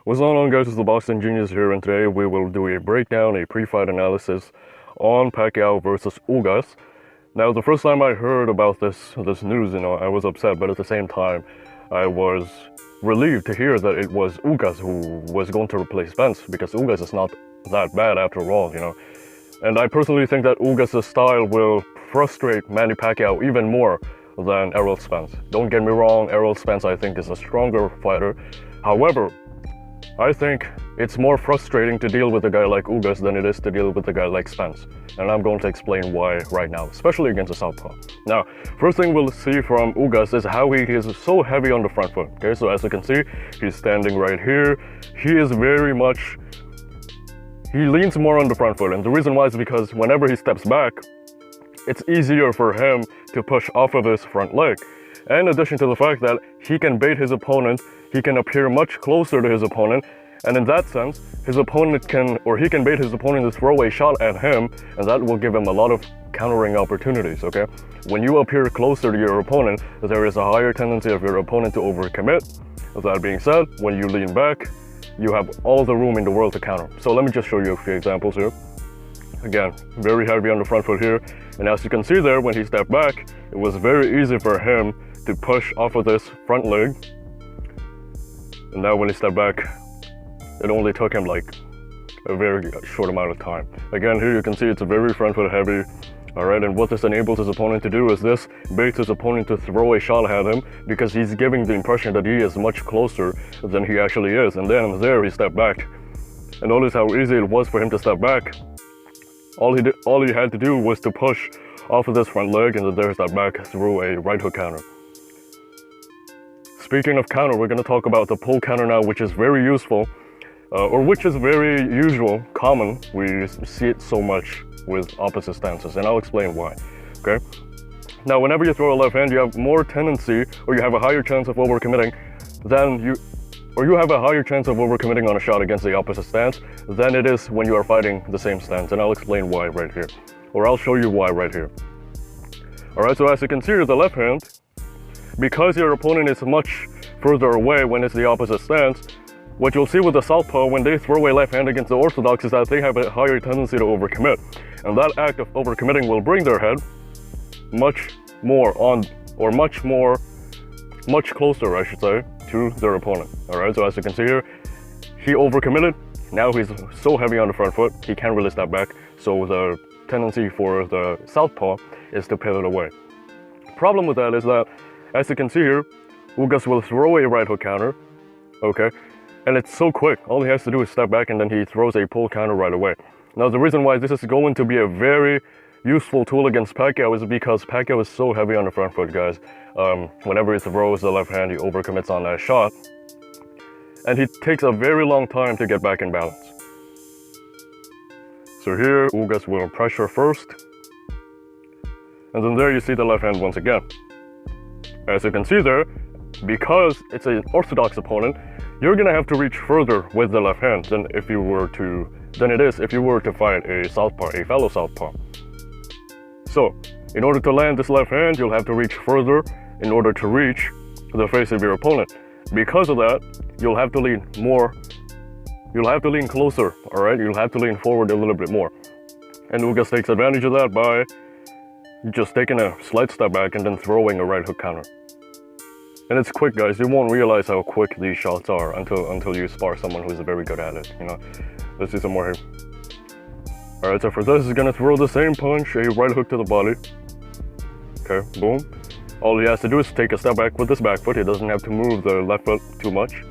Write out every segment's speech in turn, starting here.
What's going on, guys? It's the Boston Genius here, and today we will do a breakdown, a pre-fight analysis on Pacquiao versus Ugas. Now, the first time I heard about this news, I was upset, but at the same time, I was relieved to hear that it was Ugas who was going to replace Spence, because Ugas is not that bad after all, And I personally think that Ugas' style will frustrate Manny Pacquiao even more than Errol Spence. Don't get me wrong, Errol Spence I think is a stronger fighter. However, I think it's more frustrating to deal with a guy like Ugas than it is to deal with a guy like Spence. And I'm going to explain why right now, especially against a southpaw. Now, first thing we'll see from Ugas is how he is so heavy on the front foot. Okay, so as you can see, he's standing right here. He leans more on the front foot. And the reason why is because whenever he steps back, it's easier for him to push off of his front leg. In addition to the fact that he can bait his opponent, he can appear much closer to his opponent, and in that sense, he can bait his opponent to throw a shot at him, and that will give him a lot of countering opportunities, okay? When you appear closer to your opponent, there is a higher tendency of your opponent to overcommit. That being said, when you lean back, you have all the room in the world to counter. So let me just show you a few examples here. Again, very heavy on the front foot here, and as you can see there, when he stepped back, it was very easy for him to push off of this front leg. And now when he stepped back, it only took him like a very short amount of time. Again, here you can see it's a very front foot heavy. Alright, and what this enables his opponent to do is this baits his opponent to throw a shot at him because he's giving the impression that he is much closer than he actually is. And then there he stepped back. And notice how easy it was for him to step back. All he had to do was to push off of this front leg, and then there he stepped back through a right hook counter. Speaking of counter, we're going to talk about the pull counter now, which is very useful, or which is very usual, common. We see it so much with opposite stances, and I'll explain why, okay? Now, whenever you throw a left hand, you have more tendency, or you have a higher chance of overcommitting you have a higher chance of overcommitting on a shot against the opposite stance than it is when you are fighting the same stance, and I'll explain why right here, or I'll show you why right here. Alright, so as you can see with the left hand, because your opponent is much further away when it's the opposite stance, what you'll see with the southpaw when they throw a left hand against the orthodox is that they have a higher tendency to overcommit. And that act of overcommitting will bring their head much closer, I should say, to their opponent. Alright, so as you can see here, he overcommitted. Now he's so heavy on the front foot, he can't really step back. So the tendency for the southpaw is to pivot away. Problem with that is that, as you can see here, Ugas will throw a right hook counter, okay? And it's so quick. All he has to do is step back and then he throws a pull counter right away. Now, the reason why this is going to be a very useful tool against Pacquiao is because Pacquiao is so heavy on the front foot, guys. Whenever he throws the left hand, he overcommits on that shot. And he takes a very long time to get back in balance. So here, Ugas will pressure first. And then there you see the left hand once again. As you can see there, because it's an orthodox opponent, you're gonna have to reach further with the left hand than it is if you were to fight a southpaw, a fellow southpaw. So, in order to land this left hand, you'll have to reach further in order to reach the face of your opponent. Because of that, you'll have to lean more. You'll have to lean closer, alright? You'll have to lean forward a little bit more. And Ugas takes advantage of that by just taking a slight step back and then throwing a right hook counter. And it's quick, guys. You won't realize how quick these shots are until you spar someone who's very good at it, Let's see some more here. Alright, so for this, he's gonna throw the same punch, a right hook to the body. Okay, boom. All he has to do is take a step back with his back foot. He doesn't have to move the left foot too much.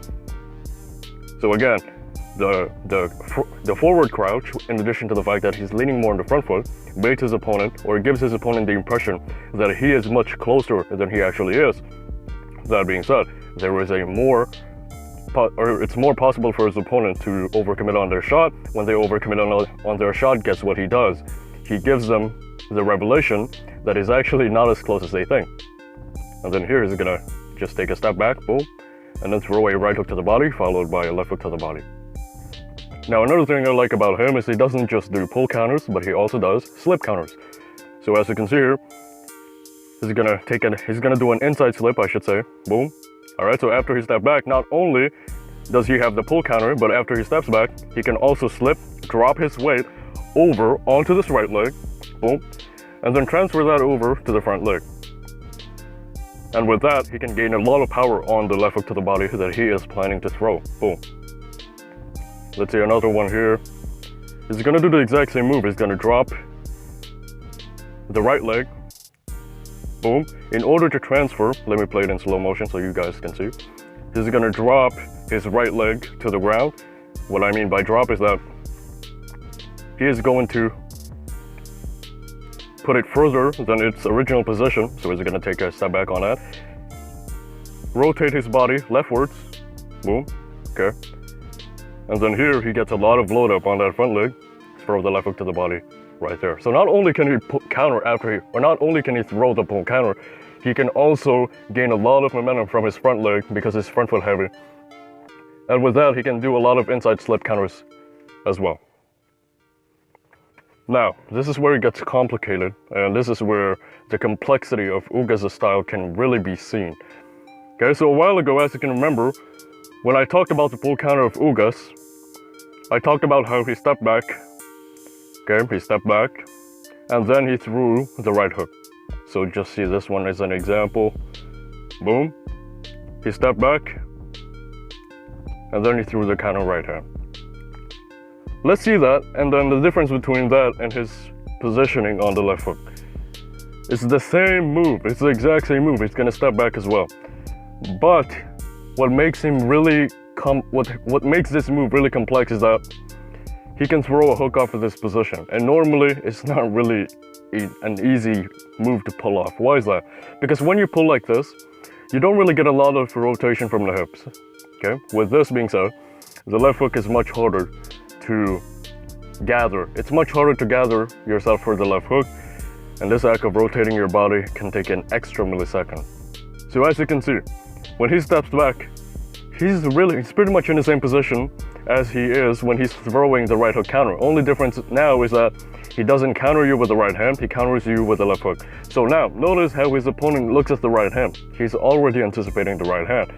So again, the forward crouch, in addition to the fact that he's leaning more on the front foot, baits his opponent, or gives his opponent the impression that he is much closer than he actually is. That being said, it's more possible for his opponent to overcommit on their shot. When they overcommit on their shot, guess what he does? He gives them the revelation that is actually not as close as they think. And then here he's gonna just take a step back, boom, and then throw a right hook to the body, followed by a left hook to the body. Now, another thing I like about him is he doesn't just do pull counters, but he also does slip counters. So as you can see here, he's gonna do an inside slip, I should say. Boom. All right, so after he stepped back, not only does he have the pull counter, but after he steps back, he can also slip, drop his weight over onto this right leg, boom, and then transfer that over to the front leg. And with that, he can gain a lot of power on the left hook to the body that he is planning to throw, boom. Let's see another one here. He's gonna do the exact same move. He's gonna drop the right leg, boom. In order to transfer, let me play it in slow motion so you guys can see. He's gonna drop his right leg to the ground. What I mean by drop is that he is going to put it further than its original position. So he's gonna take a step back on that. Rotate his body leftwards, boom, okay. And then here he gets a lot of load up on that front leg. Throw the left hook to the body right there. So not only can he counter after he, or not only can he throw the pull counter, he can also gain a lot of momentum from his front leg because he's front foot heavy. And with that, he can do a lot of inside slip counters as well. Now, this is where it gets complicated, and this is where the complexity of Ugas' style can really be seen. Okay, so a while ago, as you can remember, when I talked about the pull counter of Ugas, I talked about how he stepped back. Okay, he stepped back, and then he threw the right hook. So just see this one as an example. Boom. He stepped back, and then he threw the counter right hand. Let's see that, and then the difference between that and his positioning on the left hook. It's the same move, it's the exact same move. He's gonna step back as well. But what makes him really what makes this move really complex is that he can throw a hook off of this position, and normally it's not really an easy move to pull off. Why is that? Because when you pull like this, you don't really get a lot of rotation from the hips. Okay, with this being said, the left hook is much harder to gather. It's much harder to gather yourself for the left hook, and this act of rotating your body can take an extra millisecond. So as you can see, when he steps back, he's pretty much in the same position as he is when he's throwing the right hook counter. Only difference now is that he doesn't counter you with the right hand, he counters you with the left hook. So now, notice how his opponent looks at the right hand. He's already anticipating the right hand.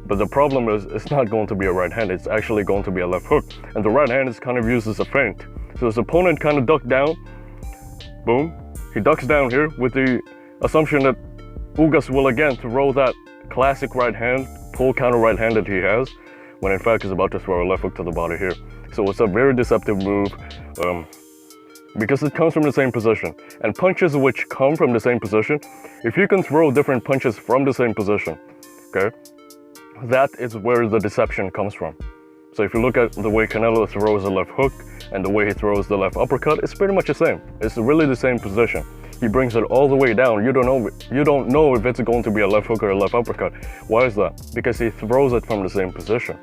But the problem is, it's not going to be a right hand, it's actually going to be a left hook. And the right hand is kind of used as a feint. So his opponent kind of ducked down, boom. He ducks down here with the assumption that Ugas will again throw that classic right hand, pull counter right hand that he has, when in fact he's about to throw a left hook to the body here. So it's a very deceptive move because it comes from the same position. And punches which come from the same position, if you can throw different punches from the same position, okay, that is where the deception comes from. So if you look at the way Canelo throws the left hook and the way he throws the left uppercut, it's pretty much the same. It's really the same position. He brings it all the way down. You don't know if it's going to be a left hook or a left uppercut. Why is that? Because he throws it from the same position.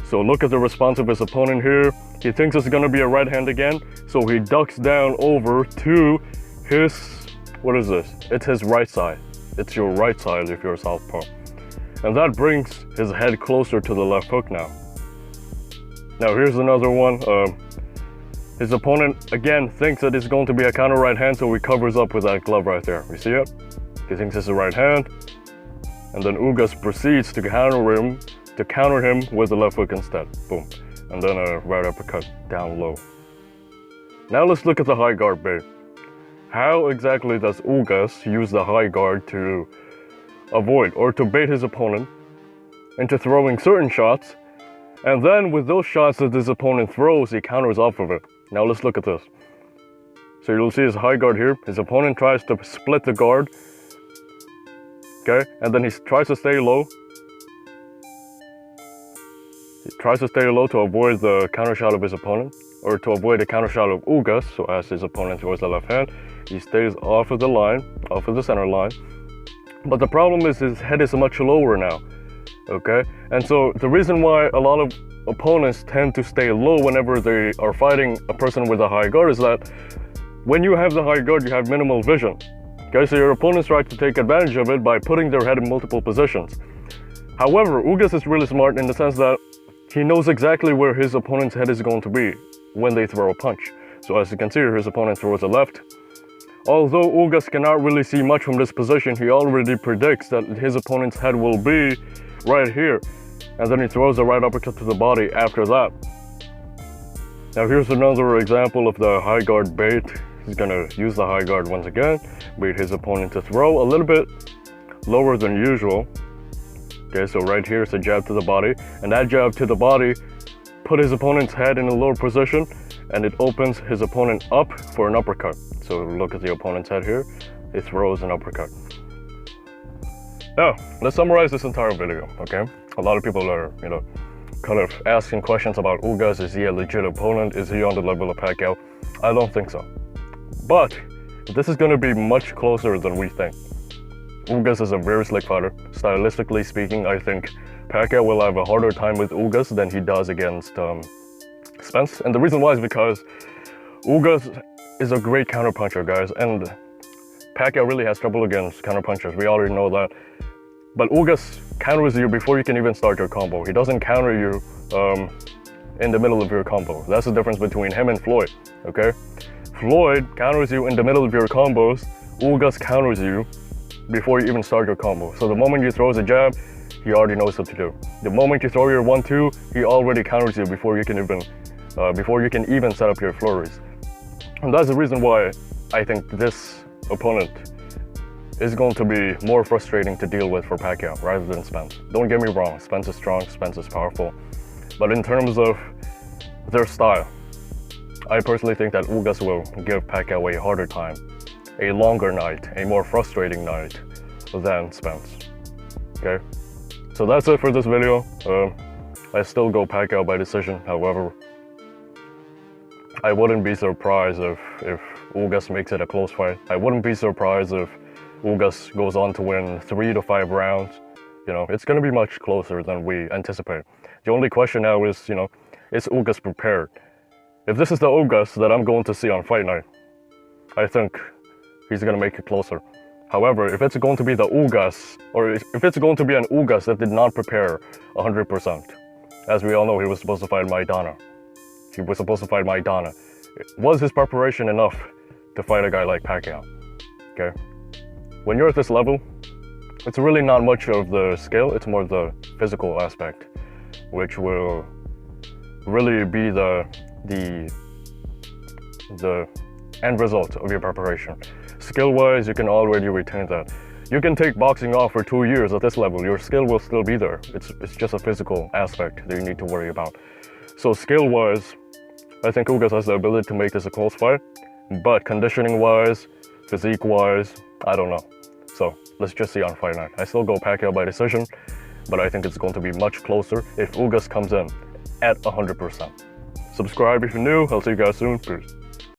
So look at the response of his opponent here. He thinks it's going to be a right hand again, so he ducks down over to his, what is this? It's his right side. It's your right side if you're a southpaw. And that brings his head closer to the left hook now. Now here's another one. His opponent again thinks that it's going to be a counter right hand, so he covers up with that glove right there. You see it? He thinks it's a right hand. And then Ugas proceeds to counter him with the left hook instead. Boom. And then a right uppercut down low. Now let's look at the high guard bait. How exactly does Ugas use the high guard to avoid or to bait his opponent into throwing certain shots, and then with those shots that his opponent throws, he counters off of it? Now let's look at this. So you'll see his high guard here. His opponent tries to split the guard, okay, and then he tries to stay low. He tries to stay low to avoid the counter shot of his opponent, or to avoid the counter shot of Ugas. So as his opponent throws the left hand, he stays off of the line, off of the center line. But the problem is his head is much lower now, okay? And so the reason why a lot of opponents tend to stay low whenever they are fighting a person with a high guard is that when you have the high guard, you have minimal vision, okay? So your opponents try to take advantage of it by putting their head in multiple positions. However, Ugas is really smart in the sense that he knows exactly where his opponent's head is going to be when they throw a punch. So as you can see here, his opponent throws a left. Although Ugas cannot really see much from this position, he already predicts that his opponent's head will be right here. and then he throws the right uppercut to the body after that. Now here's another example of the high guard bait. He's gonna use the high guard once again, bait his opponent to throw a little bit lower than usual. Okay, so right here is a jab to the body, and that jab to the body put his opponent's head in a lower position, and it opens his opponent up for an uppercut. So look at the opponent's head here, he throws an uppercut. Now, let's summarize this entire video, okay? A lot of people are, kind of asking questions about Ugas. Is he a legit opponent? Is he on the level of Pacquiao? I don't think so. But this is going to be much closer than we think. Ugas is a very slick fighter. Stylistically speaking, I think Pacquiao will have a harder time with Ugas than he does against Spence. And the reason why is because Ugas is a great counterpuncher, guys. And Pacquiao really has trouble against counterpunchers. We already know that. But Ugas counters you before you can even start your combo. He doesn't counter you in the middle of your combo. That's the difference between him and Floyd, okay? Floyd counters you in the middle of your combos. Ugas counters you before you even start your combo. So the moment you throw a jab, he already knows what to do. The moment you throw your 1-2, he already counters you before you can even set up your flurries. And that's the reason why I think this opponent is going to be more frustrating to deal with for Pacquiao rather than Spence. Don't get me wrong, Spence is strong, Spence is powerful. But in terms of their style, I personally think that Ugas will give Pacquiao a harder time, a longer night, a more frustrating night than Spence. Okay? So that's it for this video. I still go Pacquiao by decision. However, I wouldn't be surprised if Ugas makes it a close fight. I wouldn't be surprised if Ugas goes on to win 3 to 5 rounds. It's going to be much closer than we anticipate. The only question now is, is Ugas prepared? If this is the Ugas that I'm going to see on fight night, I think he's going to make it closer. However, if it's going to be the Ugas, or if it's going to be an Ugas that did not prepare 100%, as we all know, he was supposed to fight Maidana. Was his preparation enough to fight a guy like Pacquiao? Okay? When you're at this level, it's really not much of the skill, it's more the physical aspect, which will really be the end result of your preparation. Skill-wise, you can already retain that. You can take boxing off for 2 years at this level, your skill will still be there. It's just a physical aspect that you need to worry about. So skill-wise, I think Ugas has the ability to make this a close fight, but conditioning-wise, physique-wise, I don't know. So let's just see on fight night. I still go Pacquiao by decision, but I think it's going to be much closer if Ugas comes in at 100%. Subscribe if you're new. I'll see you guys soon. Peace.